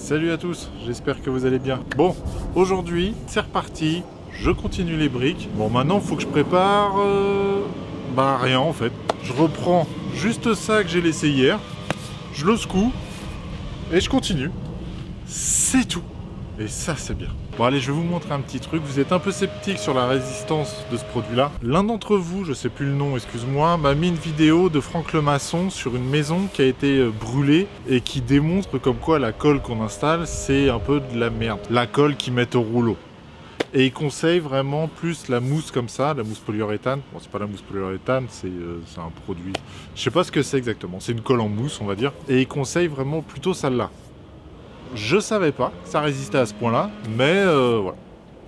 Salut à tous, j'espère que vous allez bien. Bon, aujourd'hui, c'est reparti, je continue les briques. Bon, maintenant, il faut que je prépare... rien en fait. Je reprends juste ça que j'ai laissé hier, je le secoue, et je continue. C'est tout. Et ça, c'est bien. Bon, allez, je vais vous montrer un petit truc. Vous êtes un peu sceptique sur la résistance de ce produit-là. L'un d'entre vous, je sais plus le nom, excuse-moi, m'a mis une vidéo de Franck le maçon sur une maison qui a été brûlée et qui démontre comme quoi la colle qu'on installe, c'est un peu de la merde. La colle qu'ils mettent au rouleau. Et il conseille vraiment plus la mousse comme ça, la mousse polyuréthane. Bon, c'est pas la mousse polyuréthane, c'est un produit... Je sais pas ce que c'est exactement. C'est une colle en mousse, on va dire. Et il conseille vraiment plutôt celle-là. Je savais pas que ça résistait à ce point-là, mais voilà.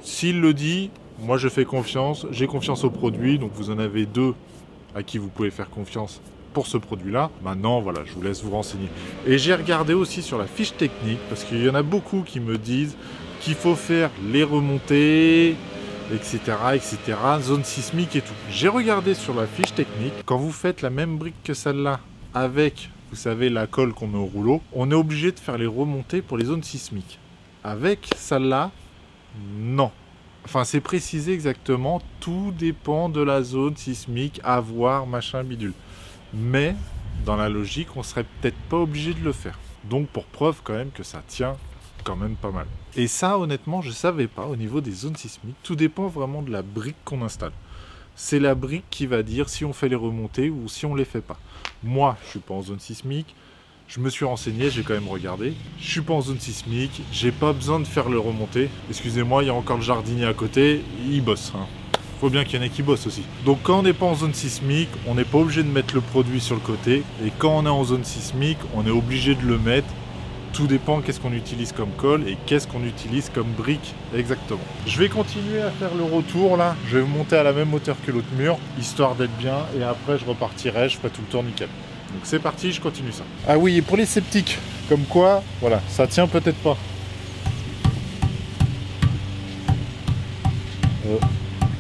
S'il le dit, moi je fais confiance, j'ai confiance au produit, donc vous en avez deux à qui vous pouvez faire confiance pour ce produit-là. Maintenant, voilà, je vous laisse vous renseigner. Et j'ai regardé aussi sur la fiche technique, parce qu'il y en a beaucoup qui me disent qu'il faut faire les remontées, etc., etc., zone sismique et tout. J'ai regardé sur la fiche technique, quand vous faites la même brique que celle-là, avec... Vous savez, la colle qu'on met au rouleau, on est obligé de faire les remontées pour les zones sismiques. Avec celle-là, non. Enfin, c'est précisé exactement, tout dépend de la zone sismique, à voir, machin, bidule. Mais, dans la logique, on serait peut-être pas obligé de le faire. Donc, pour preuve quand même que ça tient quand même pas mal. Et ça, honnêtement, je savais pas, au niveau des zones sismiques, tout dépend vraiment de la brique qu'on installe. C'est la brique qui va dire si on fait les remontées ou si on les fait pas. Moi, je suis pas en zone sismique, je me suis renseigné, j'ai quand même regardé. Je suis pas en zone sismique, j'ai pas besoin de faire le remonter. Excusez-moi, il y a encore le jardinier à côté, il bosse. Faut bien qu'il y en ait qui bossent aussi. Donc quand on n'est pas en zone sismique, on n'est pas obligé de mettre le produit sur le côté. Et quand on est en zone sismique, on est obligé de le mettre. Tout dépend qu'est-ce qu'on utilise comme colle et qu'est-ce qu'on utilise comme brique exactement. Je vais continuer à faire le retour là. Je vais monter à la même hauteur que l'autre mur, histoire d'être bien. Et après je repartirai, je ferai tout le tour nickel. Donc c'est parti, je continue ça. Ah oui, et pour les sceptiques, comme quoi, voilà, ça tient peut-être pas.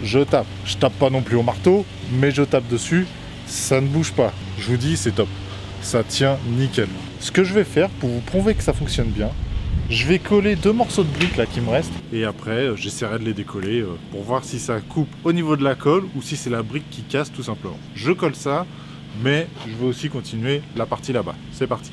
Je tape. Je tape pas non plus au marteau, mais je tape dessus. Ça ne bouge pas. Je vous dis, c'est top. Ça tient nickel. Ce que je vais faire pour vous prouver que ça fonctionne bien, je vais coller deux morceaux de briques là qui me restent et après j'essaierai de les décoller pour voir si ça coupe au niveau de la colle ou si c'est la brique qui casse tout simplement. Je colle ça, mais je vais aussi continuer la partie là-bas. C'est parti.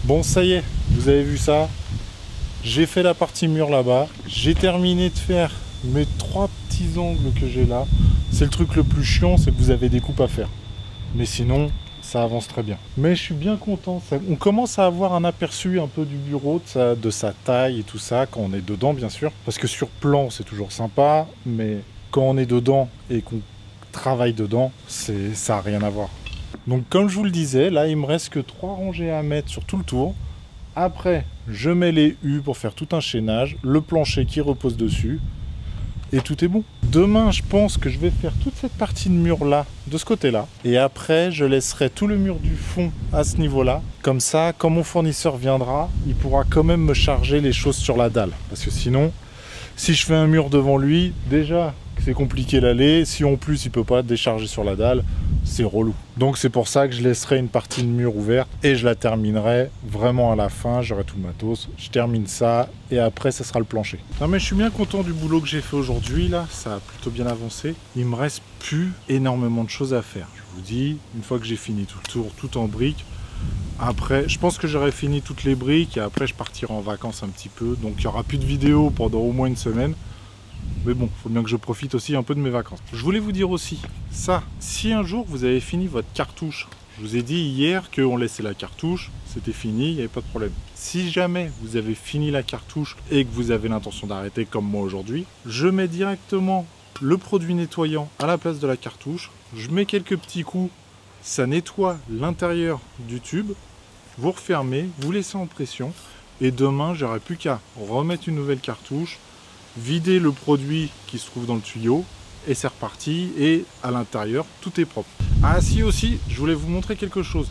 Bon, ça y est, vous avez vu ça. J'ai fait la partie mur là-bas. J'ai terminé de faire mes 3 petits angles que j'ai là. C'est le truc le plus chiant, c'est que vous avez des coupes à faire. Mais sinon, ça avance très bien. Mais je suis bien content. On commence à avoir un aperçu un peu du bureau, de sa taille et tout ça, quand on est dedans, bien sûr. Parce que sur plan, c'est toujours sympa. Mais quand on est dedans et qu'on travaille dedans, ça n'a rien à voir. Donc comme je vous le disais, là il me reste que 3 rangées à mettre sur tout le tour. Après, je mets les U pour faire tout un chaînage, le plancher qui repose dessus, et tout est bon. Demain, je pense que je vais faire toute cette partie de mur là, de ce côté-là. Et après, je laisserai tout le mur du fond à ce niveau-là. Comme ça, quand mon fournisseur viendra, il pourra quand même me charger les choses sur la dalle. Parce que sinon, si je fais un mur devant lui, déjà c'est compliqué l'aller. Si en plus il peut pas décharger sur la dalle, c'est relou. Donc c'est pour ça que je laisserai une partie de mur ouverte et je la terminerai vraiment à la fin. J'aurai tout le matos, je termine ça et après ça sera le plancher. Non mais je suis bien content du boulot que j'ai fait aujourd'hui là, ça a plutôt bien avancé. Il me reste plus énormément de choses à faire. Je vous dis, une fois que j'ai fini tout le tour, tout en briques, après je pense que j'aurai fini toutes les briques et après je partirai en vacances un petit peu. Donc il n'y aura plus de vidéos pendant au moins une semaine. Mais bon, il faut bien que je profite aussi un peu de mes vacances. Je voulais vous dire aussi, ça, si un jour vous avez fini votre cartouche, je vous ai dit hier qu'on laissait la cartouche, c'était fini, il n'y avait pas de problème. Si jamais vous avez fini la cartouche et que vous avez l'intention d'arrêter comme moi aujourd'hui, je mets directement le produit nettoyant à la place de la cartouche, je mets quelques petits coups, ça nettoie l'intérieur du tube, vous refermez, vous laissez en pression, et demain, j'aurai plus qu'à remettre une nouvelle cartouche, vider le produit qui se trouve dans le tuyau et c'est reparti et à l'intérieur tout est propre. Ah si aussi, je voulais vous montrer quelque chose.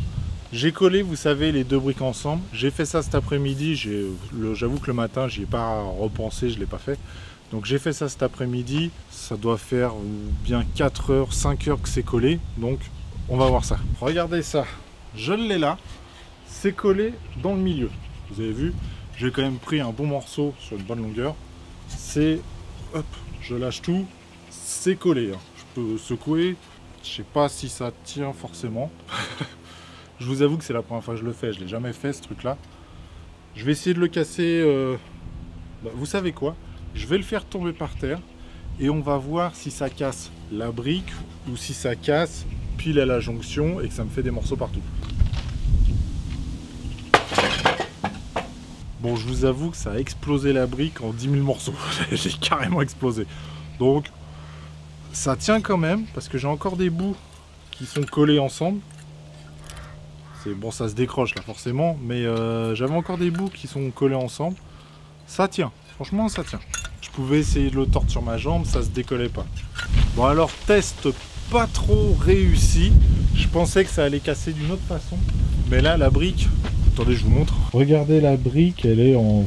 J'ai collé, vous savez, les 2 briques ensemble. J'ai fait ça cet après-midi. J'avoue que le matin, j'y ai pas repensé, je l'ai pas fait. Donc j'ai fait ça cet après-midi. Ça doit faire bien 4 heures, 5 heures que c'est collé. Donc on va voir ça. Regardez ça. Je l'ai là. C'est collé dans le milieu. Vous avez vu, j'ai quand même pris un bon morceau sur une bonne longueur. C'est, hop, je lâche tout, c'est collé, hein. Je peux secouer, je sais pas si ça tient forcément. Je vous avoue que c'est la première fois que je le fais, je l'ai jamais fait ce truc là. Je vais essayer de le casser, vous savez quoi, je vais le faire tomber par terre et on va voir si ça casse la brique ou si ça casse pile à la jonction et que ça me fait des morceaux partout. Bon, je vous avoue que ça a explosé la brique en 10 000 morceaux. J'ai carrément explosé. Donc, ça tient quand même, parce que j'ai encore des bouts qui sont collés ensemble. Bon, ça se décroche là, forcément, mais j'avais encore des bouts qui sont collés ensemble. Ça tient, franchement, ça tient. Je pouvais essayer de le tordre sur ma jambe, ça se décollait pas. Bon, alors, test pas trop réussi. Je pensais que ça allait casser d'une autre façon. Mais là, la brique... Attendez, je vous montre. Regardez la brique, elle est en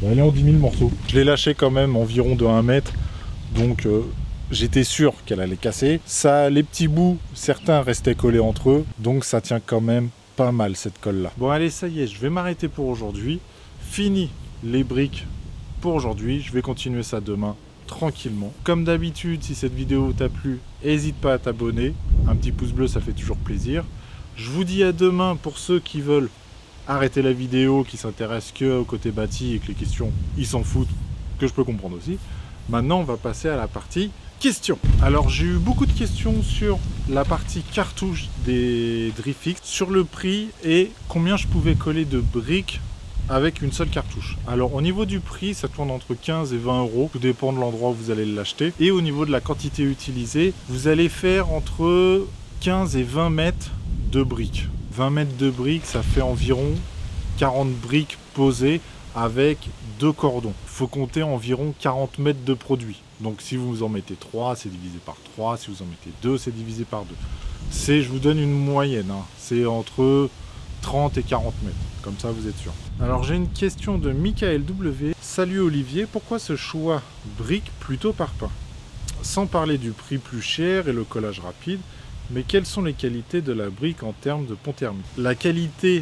10 000 morceaux. Je l'ai lâché quand même environ de 1 mètre. Donc j'étais sûr qu'elle allait casser. Ça, les petits bouts, certains restaient collés entre eux. Donc ça tient quand même pas mal cette colle là. Bon allez, ça y est, je vais m'arrêter pour aujourd'hui. Fini les briques pour aujourd'hui. Je vais continuer ça demain tranquillement. Comme d'habitude, si cette vidéo t'a plu, n'hésite pas à t'abonner. Un petit pouce bleu, ça fait toujours plaisir. Je vous dis à demain pour ceux qui veulent arrêter la vidéo, qui s'intéressent que au côté bâti et que les questions, ils s'en foutent, que je peux comprendre aussi. Maintenant, on va passer à la partie questions. Alors, j'ai eu beaucoup de questions sur la partie cartouche des Drifix, sur le prix et combien je pouvais coller de briques avec une seule cartouche. Alors, au niveau du prix, ça tourne entre 15 et 20 euros, tout dépend de l'endroit où vous allez l'acheter. Et au niveau de la quantité utilisée, vous allez faire entre 15 et 20 mètres de briques. 20 mètres de briques, ça fait environ 40 briques posées avec 2 cordons. Il faut compter environ 40 mètres de produit. Donc si vous en mettez 3, c'est divisé par 3. Si vous en mettez 2, c'est divisé par 2. Je vous donne une moyenne. Hein. C'est entre 30 et 40 mètres. Comme ça, vous êtes sûr. Alors j'ai une question de Michael W. Salut Olivier, pourquoi ce choix briques plutôt parpaing? Sans parler du prix plus cher et le collage rapide, mais quelles sont les qualités de la brique en termes de pont thermique? La qualité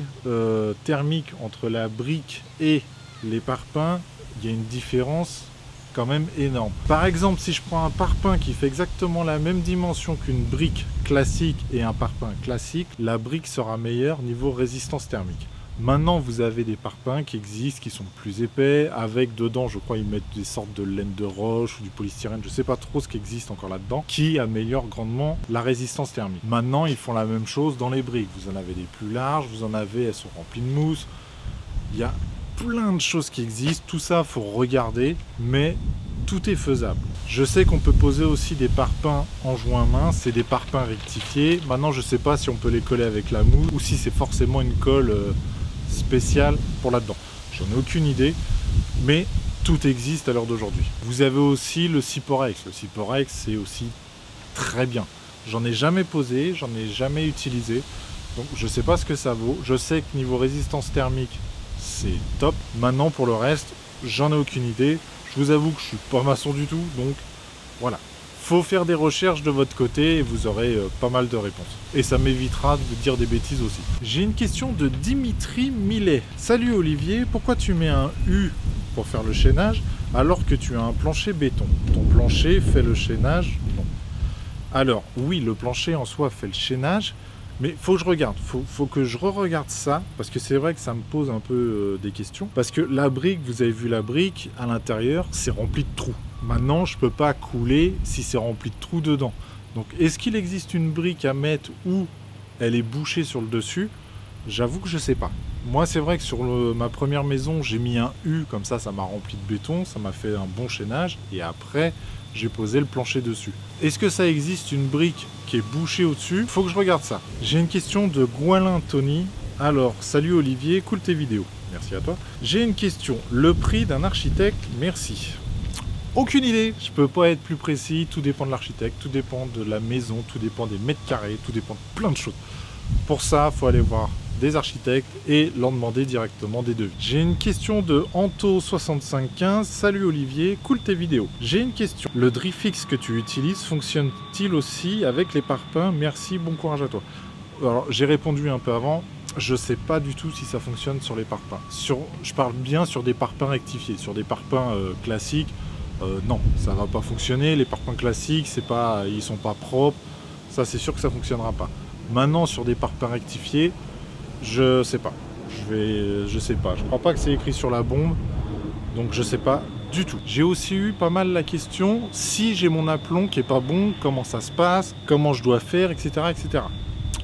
thermique entre la brique et les parpaings, il y a une différence quand même énorme. Par exemple, si je prends un parpaing qui fait exactement la même dimension qu'une brique classique et un parpaing classique, la brique sera meilleure niveau résistance thermique. Maintenant, vous avez des parpaings qui existent, qui sont plus épais, avec dedans, je crois, ils mettent des sortes de laine de roche ou du polystyrène, je sais pas trop ce qui existe encore là-dedans, qui améliore grandement la résistance thermique. Maintenant, ils font la même chose dans les briques. Vous en avez des plus larges, vous en avez, elles sont remplies de mousse. Il y a plein de choses qui existent, tout ça, faut regarder, mais tout est faisable. Je sais qu'on peut poser aussi des parpaings en joint mince, c'est des parpaings rectifiés. Maintenant, je sais pas si on peut les coller avec la mousse ou si c'est forcément une colle spéciale pour là-dedans. J'en ai aucune idée, mais tout existe à l'heure d'aujourd'hui. Vous avez aussi le Cyporex. Le Cyporex, c'est aussi très bien. J'en ai jamais posé, j'en ai jamais utilisé, donc je sais pas ce que ça vaut. Je sais que niveau résistance thermique, c'est top. Maintenant, pour le reste, j'en ai aucune idée. Je vous avoue que je suis pas maçon du tout, donc voilà. Faut faire des recherches de votre côté et vous aurez pas mal de réponses. Et ça m'évitera de vous dire des bêtises aussi. J'ai une question de Dimitri Millet. Salut Olivier, pourquoi tu mets un U pour faire le chaînage alors que tu as un plancher béton? Ton plancher fait le chaînage? Non. Alors oui, le plancher en soi fait le chaînage, mais faut que je regarde, faut que je re-regarde ça, parce que c'est vrai que ça me pose un peu des questions. Parce que la brique, vous avez vu la brique, à l'intérieur, c'est rempli de trous. Maintenant, je peux pas couler si c'est rempli de trous dedans. Donc, est-ce qu'il existe une brique à mettre où elle est bouchée sur le dessus? J'avoue que je sais pas. Moi, c'est vrai que sur ma première maison, j'ai mis un U, comme ça m'a rempli de béton, ça m'a fait un bon chaînage, et après, j'ai posé le plancher dessus. Est-ce que ça existe une brique qui est bouchée au-dessus? Faut que je regarde ça. J'ai une question de Goualin Tony. Alors, salut Olivier, cool tes vidéos. Merci à toi. J'ai une question. Le prix d'un architecte? Merci. Aucune idée, je peux pas être plus précis, tout dépend de l'architecte, tout dépend de la maison, tout dépend des mètres carrés, tout dépend de plein de choses. Pour ça, il faut aller voir des architectes et leur demander directement des devis. J'ai une question de Anto6515. Salut Olivier, cool tes vidéos. J'ai une question. Le Drifix que tu utilises fonctionne-t-il aussi avec les parpaings? Merci, bon courage à toi. Alors, j'ai répondu un peu avant. Je sais pas du tout si ça fonctionne sur les parpaings. Je parle bien sur des parpaings rectifiés, sur des parpaings classiques. Non, ça va pas fonctionner. Les parpaings classiques, ils sont pas propres. Ça, c'est sûr que ça fonctionnera pas. Maintenant, sur des parpaings rectifiés, je sais pas. Je sais pas. Je crois pas que c'est écrit sur la bombe, donc je sais pas du tout. J'ai aussi eu pas mal la question si j'ai mon aplomb qui est pas bon, comment ça se passe, comment je dois faire, etc., etc.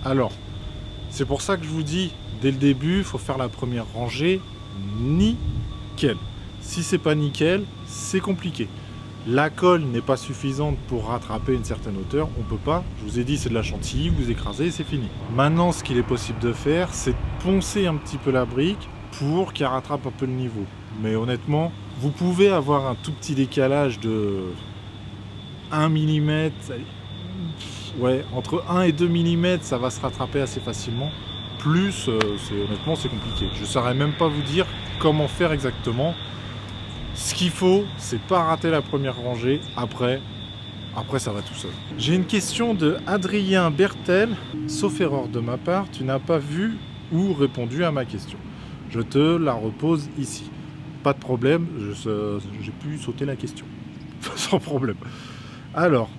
Alors, c'est pour ça que je vous dis dès le début, il faut faire la première rangée nickel. Si c'est pas nickel, c'est compliqué. La colle n'est pas suffisante pour rattraper une certaine hauteur, on peut pas. Je vous ai dit, c'est de la chantilly, vous écrasez et c'est fini. Maintenant, ce qu'il est possible de faire, c'est de poncer un petit peu la brique pour qu'elle rattrape un peu le niveau. Mais honnêtement, vous pouvez avoir un tout petit décalage de 1 mm. Ouais, entre 1 et 2 mm, ça va se rattraper assez facilement. Plus, honnêtement, c'est compliqué. Je ne saurais même pas vous dire comment faire exactement. Ce qu'il faut, c'est pas rater la première rangée. Après, ça va tout seul. J'ai une question de Adrien Bertel. Sauf erreur de ma part, tu n'as pas vu ou répondu à ma question. Je te la repose ici. Pas de problème, j'ai pu sauter la question. Sans problème. Alors,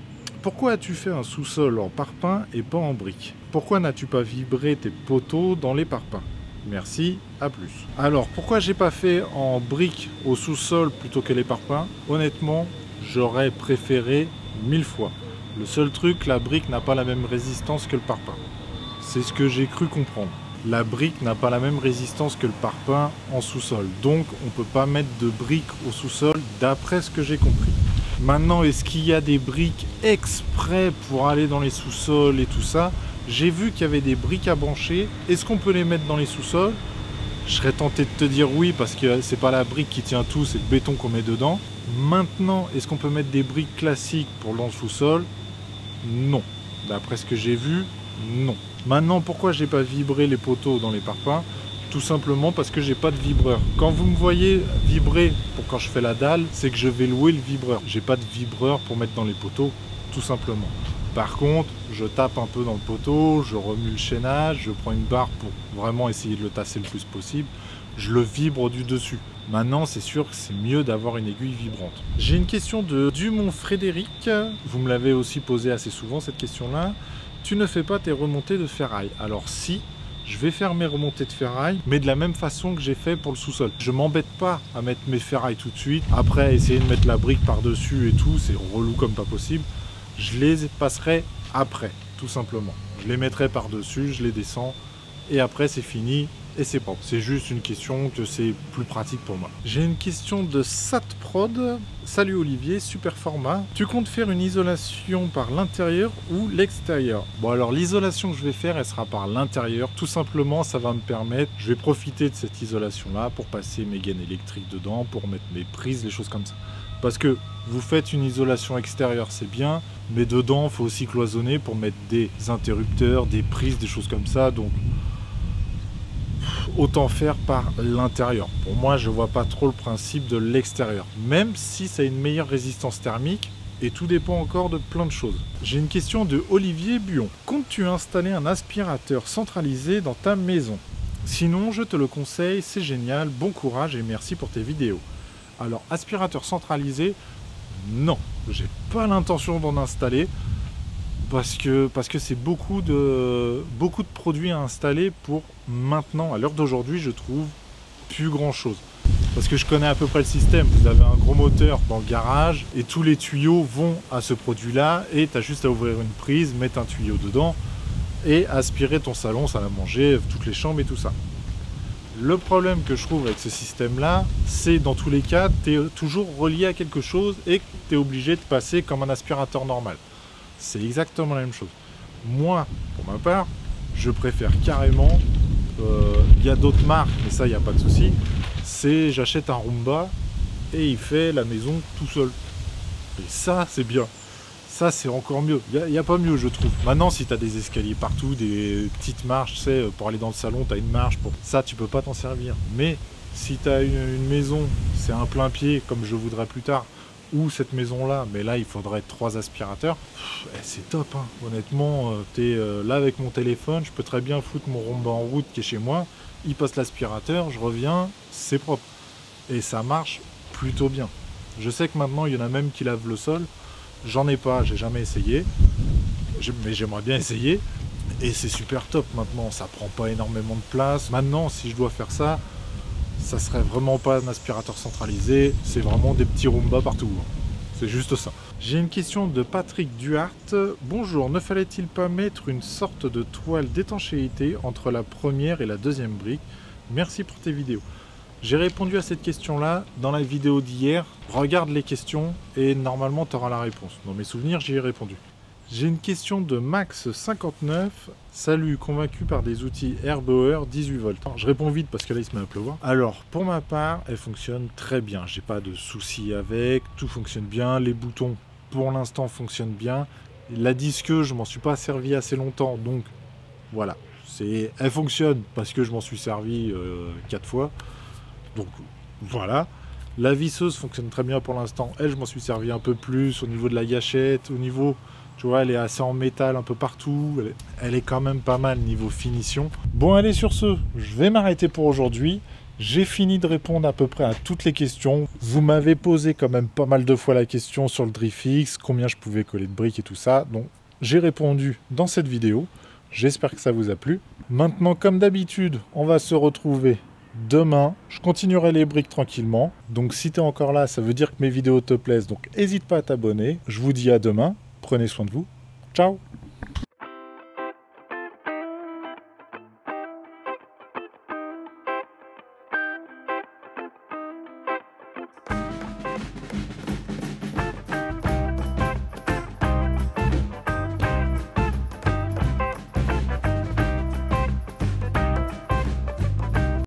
pourquoi as-tu fait un sous-sol en parpaing et pas en brique? Pourquoi n'as-tu pas vibré tes poteaux dans les parpaings? Merci, à plus. Alors, pourquoi j'ai pas fait en brique au sous-sol plutôt que les parpaings? Honnêtement, j'aurais préféré 1000 fois. Le seul truc, la brique n'a pas la même résistance que le parpaing. C'est ce que j'ai cru comprendre. La brique n'a pas la même résistance que le parpaing en sous-sol. Donc, on ne peut pas mettre de briques au sous-sol d'après ce que j'ai compris. Maintenant, est-ce qu'il y a des briques exprès pour aller dans les sous-sols et tout ça? J'ai vu qu'il y avait des briques à brancher. Est-ce qu'on peut les mettre dans les sous-sols? Je serais tenté de te dire oui, parce que c'est pas la brique qui tient tout, c'est le béton qu'on met dedans. Maintenant, est-ce qu'on peut mettre des briques classiques pour dans le sous-sol? Non. D'après ce que j'ai vu, non. Maintenant, pourquoi j'ai pas vibré les poteaux dans les parpaings? Tout simplement parce que j'ai pas de vibreur. Quand vous me voyez vibrer pour quand je fais la dalle, c'est que je vais louer le vibreur. J'ai pas de vibreur pour mettre dans les poteaux, tout simplement. Par contre, je tape un peu dans le poteau, je remue le chaînage, je prends une barre pour vraiment essayer de le tasser le plus possible, je le vibre du dessus. Maintenant, c'est sûr que c'est mieux d'avoir une aiguille vibrante. J'ai une question de Dumont Frédéric, vous me l'avez aussi posé assez souvent cette question-là. Tu ne fais pas tes remontées de ferraille? Alors si, je vais faire mes remontées de ferraille, mais de la même façon que j'ai fait pour le sous-sol. Je m'embête pas à mettre mes ferrailles tout de suite. Après, essayer de mettre la brique par-dessus et tout, c'est relou comme pas possible. Je les passerai après, tout simplement. Je les mettrai par-dessus, je les descends, et après c'est fini. Et c'est propre. C'est juste une question que c'est plus pratique pour moi. J'ai une question de SatProd. Salut Olivier, super format. Tu comptes faire une isolation par l'intérieur ou l'extérieur? Bon alors l'isolation que je vais faire, elle sera par l'intérieur. Tout simplement, ça va me permettre, je vais profiter de cette isolation-là pour passer mes gaines électriques dedans, pour mettre mes prises, les choses comme ça. Parce que vous faites une isolation extérieure, c'est bien, mais dedans, il faut aussi cloisonner pour mettre des interrupteurs, des prises, des choses comme ça. Donc autant faire par l'intérieur. Pour moi, je vois pas trop le principe de l'extérieur, même si ça a une meilleure résistance thermique, et tout dépend encore de plein de choses. J'ai une question de Olivier Buon. Comptes-tu installer un aspirateur centralisé dans ta maison? Sinon, je te le conseille, c'est génial, bon courage et merci pour tes vidéos. Alors, aspirateur centralisé, non, j'ai pas l'intention d'en installer. Parce que c'est beaucoup de produits à installer pour maintenant, à l'heure d'aujourd'hui, je trouve plus grand chose. Parce que je connais à peu près le système. Vous avez un gros moteur dans le garage et tous les tuyaux vont à ce produit-là et tu as juste à ouvrir une prise, mettre un tuyau dedans et aspirer ton salon, salle à manger, toutes les chambres et tout ça. Le problème que je trouve avec ce système-là, c'est dans tous les cas, tu es toujours relié à quelque chose et tu es obligé de passer comme un aspirateur normal. C'est exactement la même chose. Moi, pour ma part, je préfère carrément, il y a d'autres marques, mais ça, il n'y a pas de souci, c'est j'achète un Roomba et il fait la maison tout seul. Et ça, c'est bien. Ça, c'est encore mieux. Il n'y a pas mieux, je trouve. Maintenant, si tu as des escaliers partout, des petites marches, tu sais, pour aller dans le salon, tu as une marche. Pour ça, tu peux pas t'en servir. Mais si tu as une maison, c'est un plein pied, comme je voudrais plus tard, ou cette maison-là, mais là, il faudrait 3 aspirateurs. C'est top, hein. Honnêtement, tu es là avec mon téléphone, je peux très bien foutre mon Roomba en route qui est chez moi, il passe l'aspirateur, je reviens, c'est propre. Et ça marche plutôt bien. Je sais que maintenant, il y en a même qui lavent le sol. J'en ai pas, j'ai jamais essayé, mais j'aimerais bien essayer. Et c'est super top maintenant, ça prend pas énormément de place. Maintenant, si je dois faire ça, ça serait vraiment pas un aspirateur centralisé, c'est vraiment des petits Roomba partout. C'est juste ça. J'ai une question de Patrick Duhart. Bonjour, ne fallait-il pas mettre une sorte de toile d'étanchéité entre la première et la deuxième brique? Merci pour tes vidéos. J'ai répondu à cette question-là dans la vidéo d'hier. Regarde les questions et normalement tu auras la réponse. Dans mes souvenirs, j'y ai répondu. J'ai une question de Max59. Salut, convaincu par des outils Airbauer 18 volts. Je réponds vite parce que là il se met à pleuvoir. Alors, pour ma part, elle fonctionne très bien. J'ai pas de soucis avec, tout fonctionne bien. Les boutons, pour l'instant, fonctionnent bien. La disqueuse, je m'en suis pas servi assez longtemps, donc voilà. Elle fonctionne parce que je m'en suis servi 4 fois. Donc voilà. La visseuse fonctionne très bien pour l'instant. Elle, je m'en suis servi un peu plus au niveau de la gâchette, au niveau... Tu vois, elle est assez en métal un peu partout. Elle est quand même pas mal niveau finition. Bon, allez, sur ce, je vais m'arrêter pour aujourd'hui. J'ai fini de répondre à peu près à toutes les questions. Vous m'avez posé quand même pas mal de fois la question sur le Drifix, combien je pouvais coller de briques et tout ça. Donc, j'ai répondu dans cette vidéo. J'espère que ça vous a plu. Maintenant, comme d'habitude, on va se retrouver demain. Je continuerai les briques tranquillement. Donc, si tu es encore là, ça veut dire que mes vidéos te plaisent. Donc, n'hésite pas à t'abonner. Je vous dis à demain. Prenez soin de vous. Ciao!